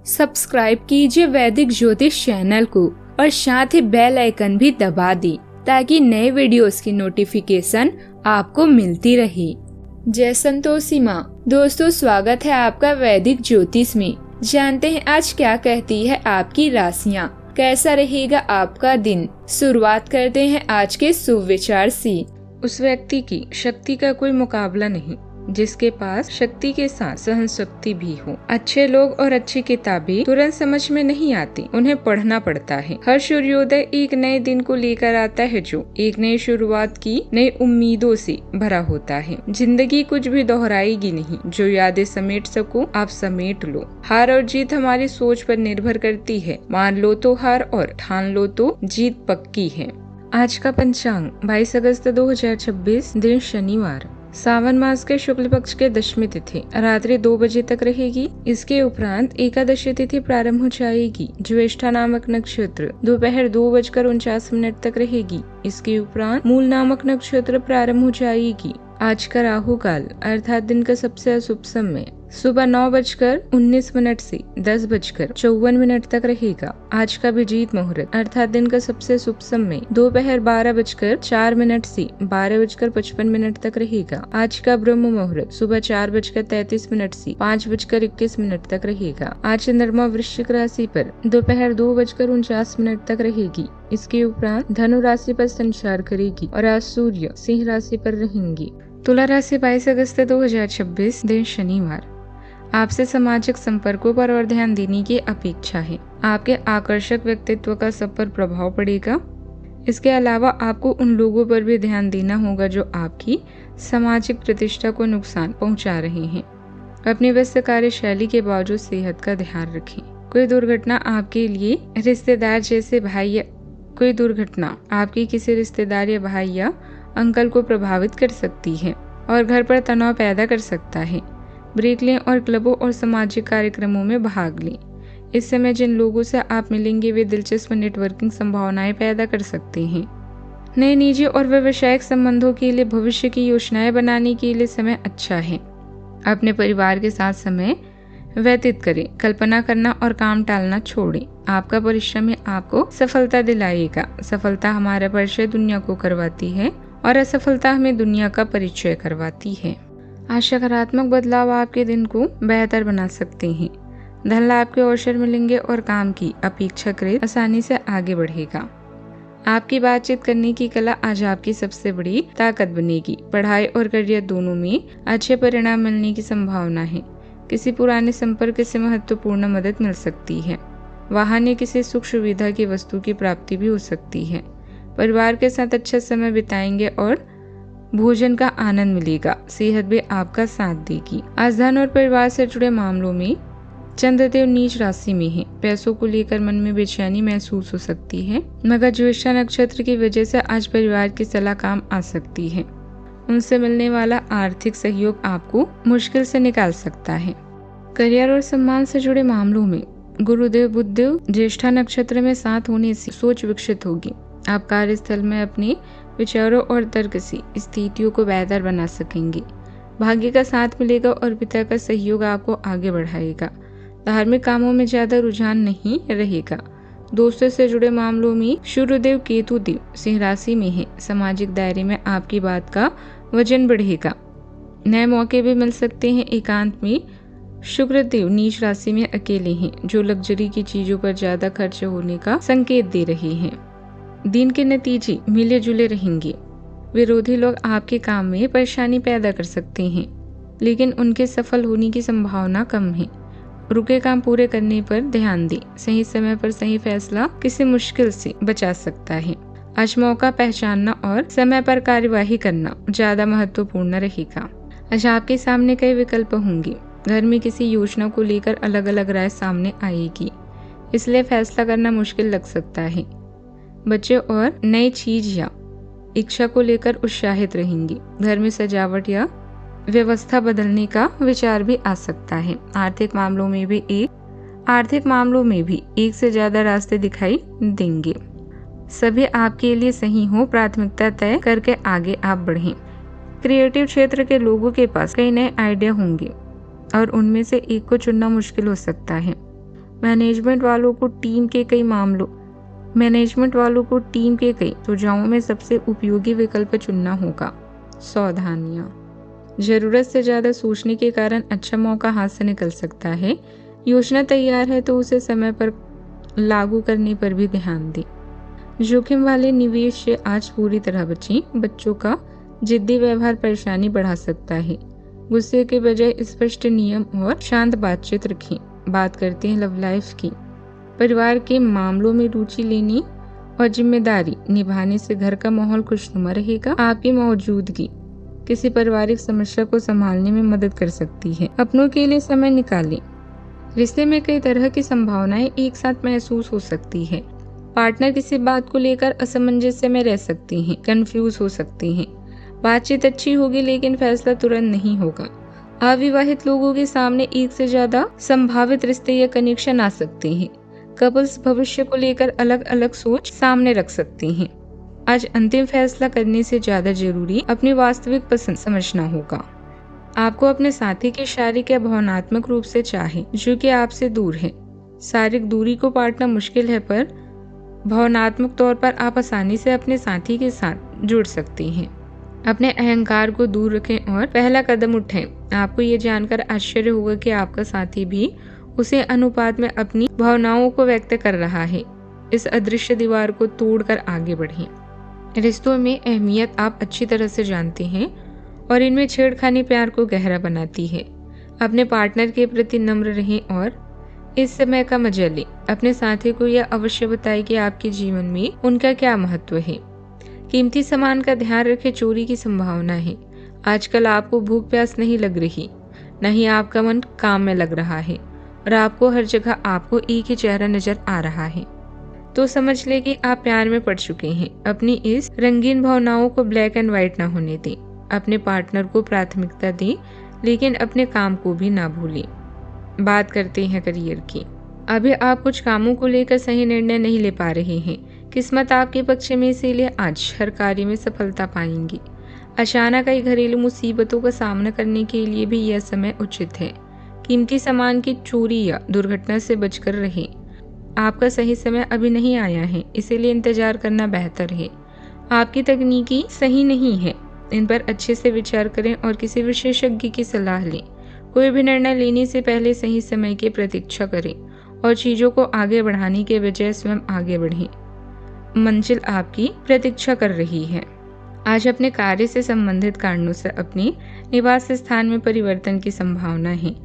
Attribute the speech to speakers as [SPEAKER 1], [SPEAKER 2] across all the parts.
[SPEAKER 1] Subscribe कीजिए वैदिक ज्योतिष चैनल को और साथ ही बेल आइकन भी दबा दी ताकि नए वीडियोस की नोटिफिकेशन आपको मिलती रहे। जय संतोषी माँ। दोस्तों, स्वागत है आपका वैदिक ज्योतिष में। जानते हैं आज क्या कहती है आपकी राशियाँ, कैसा रहेगा आपका दिन। शुरुआत करते हैं आज के शुभ विचार से।
[SPEAKER 2] उस व्यक्ति की शक्ति का कोई मुकाबला नहीं जिसके पास शक्ति के साथ सहन शक्ति भी हो। अच्छे लोग और अच्छी किताबें तुरंत समझ में नहीं आती, उन्हें पढ़ना पड़ता है। हर सूर्योदय एक नए दिन को लेकर आता है जो एक नई शुरुआत की नई उम्मीदों से भरा होता है। जिंदगी कुछ भी दोहराएगी नहीं, जो यादें समेट सको आप समेट लो। हार और जीत हमारी सोच पर निर्भर करती है। मान लो तो हार और ठान लो तो जीत पक्की है। आज का पंचांग 22 अगस्त 2026, दिन शनिवार। सावन मास के शुक्ल पक्ष के दशमी तिथि रात्रि 2 बजे तक रहेगी। इसके उपरांत एकादशी तिथि प्रारंभ हो जाएगी। ज्येष्ठा नामक नक्षत्र दोपहर 2:49 तक रहेगी। इसके उपरांत मूल नामक नक्षत्र प्रारंभ हो जाएगी। आज का राहु काल अर्थात दिन का सबसे अशुभ समय सुबह 9:19 से 10:54 तक रहेगा। आज का अभिजीत मुहूर्त अर्थात दिन का सबसे शुभ समय दोपहर 12:04 से 12:55 तक रहेगा। आज का ब्रह्म मुहूर्त सुबह 4:33 से 5:21 तक रहेगा। आज चंद्रमा वृश्चिक राशि पर दोपहर 2:49 तक रहेगी। इसके उपरांत धनु राशि पर संचार करेगी और आज सूर्य सिंह राशि पर रहेंगी। तुला राशि 22 अगस्त 2026, दिन शनिवार। आपसे सामाजिक संपर्कों पर और ध्यान देने की अपेक्षा है। आपके आकर्षक व्यक्तित्व का सब पर प्रभाव पड़ेगा। इसके अलावा आपको उन लोगों पर भी ध्यान देना होगा जो आपकी सामाजिक प्रतिष्ठा को नुकसान पहुंचा रहे हैं। अपनी व्यस्त कार्यशैली के बावजूद सेहत का ध्यान रखें। कोई दुर्घटना आपके लिए रिश्तेदार जैसे भाई या कोई दुर्घटना आपकी किसी रिश्तेदार या भाई या अंकल को प्रभावित कर सकती है और घर पर तनाव पैदा कर सकता है। ब्रेक लें और क्लबों और सामाजिक कार्यक्रमों में भाग लें। इस समय जिन लोगों से आप मिलेंगे वे दिलचस्प नेटवर्किंग संभावनाएं पैदा कर सकते हैं। नए निजी और व्यावसायिक संबंधों के लिए भविष्य की योजनाएं बनाने के लिए समय अच्छा है। अपने परिवार के साथ समय व्यतीत करें। कल्पना करना और काम टालना छोड़ें। आपका परिश्रम ही आपको सफलता दिलाएगा। सफलता हमारा परिचय दुनिया को करवाती है और असफलता हमें दुनिया का परिचय करवाती है। आज सकारात्मक बदलाव आपके दिन को बेहतर बना सकते हैं। धन लाभ के अवसर मिलेंगे और काम की अपेक्षाकृत आसानी से आगे बढ़ेगा। आपकी बातचीत करने की कला आज आपकी सबसे बड़ी ताकत बनेगी। पढ़ाई और करियर दोनों में अच्छे परिणाम मिलने की संभावना है। किसी पुराने संपर्क से महत्वपूर्ण मदद मिल सकती है। वाहन या किसी सुख सुविधा की वस्तु की प्राप्ति भी हो सकती है। परिवार के साथ अच्छा समय बिताएंगे और भोजन का आनंद मिलेगा। सेहत भी आपका साथ देगी। आज धन और परिवार से जुड़े मामलों में चंद्रदेव नीच राशि में है। पैसों को लेकर मन में बेचैनी महसूस हो सकती है, मगर ज्येष्ठा नक्षत्र की वजह से आज परिवार की सलाह काम आ सकती है। उनसे मिलने वाला आर्थिक सहयोग आपको मुश्किल से निकाल सकता है। करियर और सम्मान से जुड़े मामलों में गुरुदेव बुधदेव ज्येष्ठा नक्षत्र में साथ होने से सोच विकसित होगी। आप कार्यस्थल में अपने विचारों और तर्क से स्थितियों को बेहतर बना सकेंगे। भाग्य का साथ मिलेगा और पिता का सहयोग आपको आगे बढ़ाएगा। धार्मिक कामों में ज्यादा रुझान नहीं रहेगा। दोस्तों से जुड़े मामलों में सूर्यदेव केतु देव सिंह राशि में है। सामाजिक दायरे में आपकी बात का वजन बढ़ेगा। नए मौके भी मिल सकते हैं। एकांत में शुक्रदेव नीच राशि में अकेले हैं, जो लग्जरी की चीजों पर ज्यादा खर्च होने का संकेत दे रहे हैं। दिन के नतीजे मिले जुले रहेंगे। विरोधी लोग आपके काम में परेशानी पैदा कर सकते हैं, लेकिन उनके सफल होने की संभावना कम है। रुके काम पूरे करने पर ध्यान दें। सही समय पर सही फैसला किसी मुश्किल से बचा सकता है। आज मौका पहचानना और समय पर कार्यवाही करना ज्यादा महत्वपूर्ण रहेगा। आज आपके सामने कई विकल्प होंगे। घर में किसी योजना को लेकर अलग अलग राय सामने आएगी, इसलिए फैसला करना मुश्किल लग सकता है। बच्चे और नई चीज या इच्छा को लेकर उत्साहित रहेंगे। घर में सजावट या व्यवस्था बदलने का विचार भी आ सकता है। आर्थिक मामलों में भी एक से ज्यादा रास्ते दिखाई देंगे। सभी आपके लिए सही हो, प्राथमिकता तय करके आगे आप बढ़ें। क्रिएटिव क्षेत्र के लोगों के पास कई नए आइडिया होंगे और उनमें से एक को चुनना मुश्किल हो सकता है। मैनेजमेंट वालों को टीम के कई सुझावों में सबसे उपयोगी विकल्प चुनना होगा। सावधानियां, जरूरत से ज्यादा सोचने के कारण अच्छा मौका हाथ से निकल सकता है। योजना तैयार है तो उसे समय पर लागू करने पर भी ध्यान दें। जोखिम वाले निवेश से आज पूरी तरह बचें। बच्चों का जिद्दी व्यवहार परेशानी बढ़ा सकता है। गुस्से के बजाय स्पष्ट नियम और शांत बातचीत रखें। बात करते हैं लव लाइफ की। परिवार के मामलों में रुचि लेने और जिम्मेदारी निभाने से घर का माहौल खुशनुमा रहेगा। आपकी मौजूदगी किसी पारिवारिक समस्या को संभालने में मदद कर सकती है। अपनों के लिए समय निकालें। रिश्ते में कई तरह की संभावनाएं एक साथ महसूस हो सकती है। पार्टनर किसी बात को लेकर असमंजस्य में रह सकते हैं, कंफ्यूज हो सकते हैं। बातचीत अच्छी होगी लेकिन फैसला तुरंत नहीं होगा। अविवाहित लोगों के सामने एक से ज्यादा संभावित रिश्ते या कनेक्शन आ सकते हैं। कपल्स भविष्य को लेकर अलग अलग सोच सामने रख सकते हैं। आज अंतिम फैसला करने से ज्यादा जरूरी अपनी वास्तविक पसंद समझना होगा। आपको अपने साथी की शारीरिक या भावनात्मक रूप से चाहे जो कि आपसे दूर है। शारीरिक दूरी को पाटना मुश्किल है पर भावनात्मक तौर पर आप आसानी से अपने साथी के साथ जुड़ सकते हैं। अपने अहंकार को दूर रखें और पहला कदम उठाएं। आपको ये जानकर आश्चर्य होगा कि आपका साथी भी उसी अनुपात में अपनी भावनाओं को व्यक्त कर रहा है। इस अदृश्य दीवार को तोड़कर आगे बढ़ें। रिश्तों में अहमियत आप अच्छी तरह से जानते हैं और इनमें छेड़खानी प्यार को गहरा बनाती है। अपने पार्टनर के प्रति नम्र रहें और इस समय का मजा लें। अपने साथी को यह अवश्य बताएं कि आपके जीवन में उनका क्या महत्व है। कीमती सामान का ध्यान रखें, चोरी की संभावना है। आजकल आपको भूख प्यास नहीं लग रही, न ही आपका मन काम में लग रहा है और आपको हर जगह आपको एक ही चेहरा नजर आ रहा है। तो समझ ले कि आप प्यार में पड़ चुके हैं। अपनी इस रंगीन भावनाओं को ब्लैक एंड व्हाइट ना होने दें। अपने पार्टनर को प्राथमिकता दें लेकिन अपने काम को भी ना भूलें। बात करते हैं करियर की। अभी आप कुछ कामों को लेकर सही निर्णय नहीं ले पा रहे हैं। किस्मत आपके पक्ष में, इसीलिए आज हर कार्य में सफलता पाएंगे। अचानक आई घरेलू मुसीबतों का सामना करने के लिए भी यह समय उचित है। कीमती सामान की चोरी या दुर्घटना से बचकर रहें। आपका सही समय अभी नहीं आया है, इसीलिए इंतजार करना बेहतर है। आपकी तकनीकी सही नहीं है, इन पर अच्छे से विचार करें और किसी विशेषज्ञ की सलाह लें। कोई भी निर्णय लेने से पहले सही समय की प्रतीक्षा करें और चीजों को आगे बढ़ाने के बजाय स्वयं आगे बढ़ें। मंजिल आपकी प्रतीक्षा कर रही है। आज अपने कार्य से संबंधित कारणों से अपने निवास स्थान में परिवर्तन की संभावना है।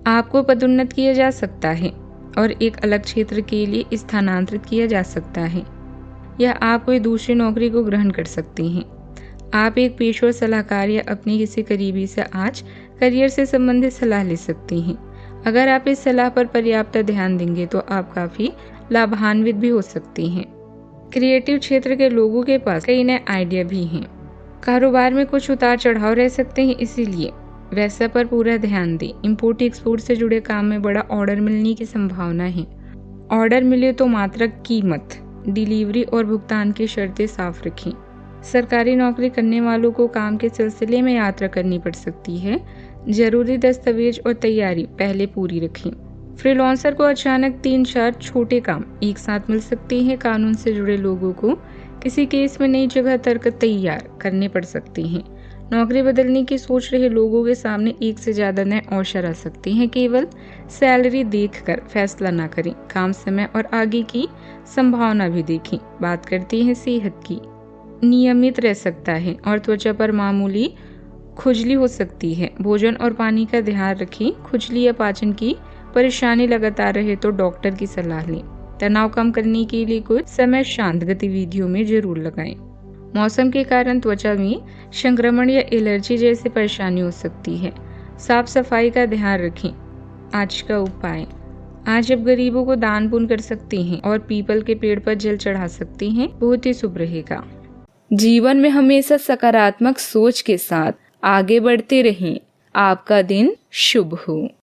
[SPEAKER 2] आपको पदोन्नत किया जा सकता है और एक अलग क्षेत्र के लिए स्थानांतरित किया जा सकता है या आप कोई दूसरी नौकरी को ग्रहण कर सकते हैं। आप एक पेशेवर सलाहकार या अपने किसी करीबी से आज करियर से संबंधित सलाह ले सकते हैं। अगर आप इस सलाह पर पर्याप्त ध्यान देंगे तो आप काफी लाभान्वित भी हो सकते हैं। क्रिएटिव क्षेत्र के लोगों के पास कई नए आइडिया भी हैं। कारोबार में कुछ उतार चढ़ाव रह सकते हैं, इसीलिए वैसा पर पूरा ध्यान दें। इंपोर्ट एक्सपोर्ट से जुड़े काम में बड़ा ऑर्डर मिलने की संभावना है। ऑर्डर मिले तो मात्रा, कीमत, डिलीवरी और भुगतान की शर्तें साफ रखें। सरकारी नौकरी करने वालों को काम के सिलसिले में यात्रा करनी पड़ सकती है। जरूरी दस्तावेज और तैयारी पहले पूरी रखें। फ्रीलांसर को अचानक 3-4 छोटे काम एक साथ मिल सकते हैं। कानून से जुड़े लोगों को किसी केस में नई जगह तर्क तैयार करने पड़ सकते हैं। नौकरी बदलने की सोच रहे लोगों के सामने एक से ज्यादा नए अवसर आ सकते हैं। केवल सैलरी देखकर फैसला ना करें, काम, समय और आगे की संभावना भी देखें। बात करते हैं सेहत की। नियमित रह सकता है और त्वचा पर मामूली खुजली हो सकती है। भोजन और पानी का ध्यान रखें। खुजली या पाचन की परेशानी लगातार रहे तो डॉक्टर की सलाह लें। तनाव कम करने के लिए कुछ समय शांत गतिविधियों में जरूर लगाएं। मौसम के कारण त्वचा में संक्रमण या एलर्जी जैसी परेशानी हो सकती है। साफ सफाई का ध्यान रखें। आज का उपाय, आज आप गरीबों को दान पुण्य कर सकते हैं और पीपल के पेड़ पर जल चढ़ा सकते हैं, बहुत ही शुभ रहेगा।
[SPEAKER 1] जीवन में हमेशा सकारात्मक सोच के साथ आगे बढ़ते रहें। आपका दिन शुभ हो।